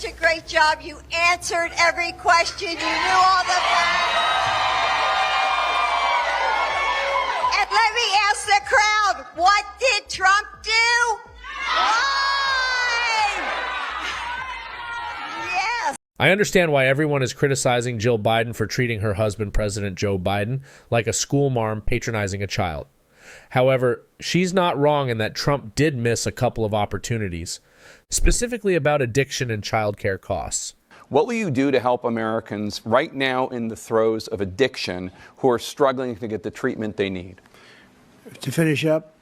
such a great job. You answered every question. You knew all the facts. And let me ask the crowd, what did Trump do? Why? Yes. I understand why everyone is criticizing Jill Biden for treating her husband, President Joe Biden, like a schoolmarm patronizing a child. However, she's not wrong in that Trump did miss a couple of opportunities, specifically about addiction and childcare costs. What will you do to help Americans right now in the throes of addiction who are struggling to get the treatment they need? To finish up,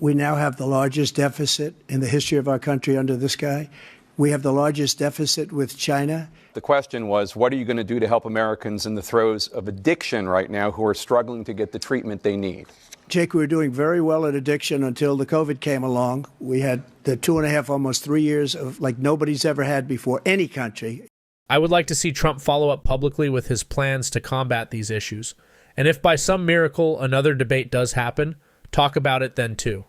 we now have the largest deficit in the history of our country under this guy. We have the largest deficit with China. The question was, what are you going to do to help Americans in the throes of addiction right now who are struggling to get the treatment they need? Jake, we were doing very well at addiction until the COVID came along. We had the 2.5, almost 3 years of like nobody's ever had before, any country. I would like to see Trump follow up publicly with his plans to combat these issues. And if by some miracle another debate does happen, talk about it then too.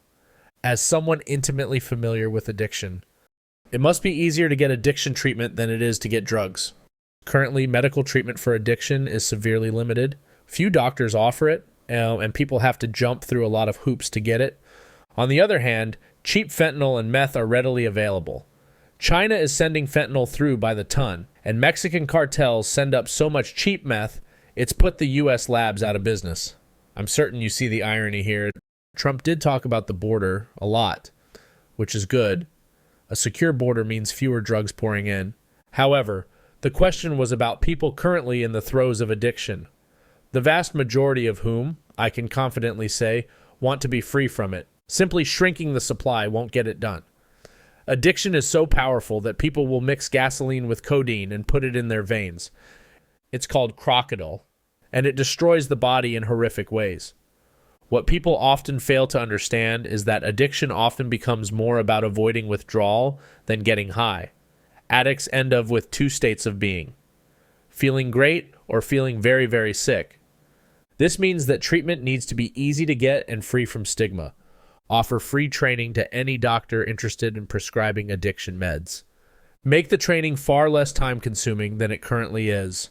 As someone intimately familiar with addiction, it must be easier to get addiction treatment than it is to get drugs. Currently, medical treatment for addiction is severely limited. Few doctors offer it, and people have to jump through a lot of hoops to get it. On the other hand, cheap fentanyl and meth are readily available. China is sending fentanyl through by the ton, and Mexican cartels send up so much cheap meth, it's put the U.S. labs out of business. I'm certain you see the irony here. Trump did talk about the border a lot, which is good. A secure border means fewer drugs pouring in. However, the question was about people currently in the throes of addiction, the vast majority of whom, I can confidently say, want to be free from it. Simply shrinking the supply won't get it done. Addiction is so powerful that people will mix gasoline with codeine and put it in their veins. It's called crocodile, and it destroys the body in horrific ways. What people often fail to understand is that addiction often becomes more about avoiding withdrawal than getting high. Addicts end up with two states of being: feeling great or feeling very, very sick. This means that treatment needs to be easy to get and free from stigma. Offer free training to any doctor interested in prescribing addiction meds. Make the training far less time-consuming than it currently is.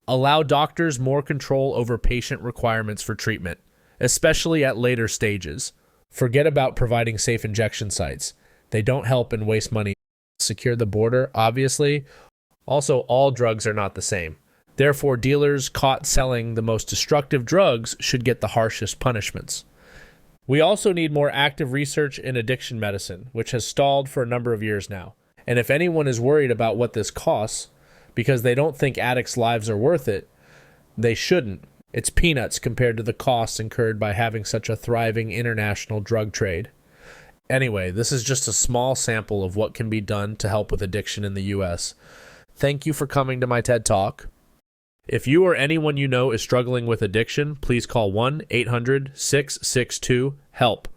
Allow doctors more control over patient requirements for treatment, especially at later stages. Forget about providing safe injection sites. They don't help and waste money. Secure the border, obviously. Also, all drugs are not the same. Therefore, dealers caught selling the most destructive drugs should get the harshest punishments. We also need more active research in addiction medicine, which has stalled for a number of years now. And if anyone is worried about what this costs, because they don't think addicts' lives are worth it, they shouldn't. It's peanuts compared to the costs incurred by having such a thriving international drug trade. Anyway, this is just a small sample of what can be done to help with addiction in the U.S. Thank you for coming to my TED Talk. If you or anyone you know is struggling with addiction, please call 1-800-662-HELP.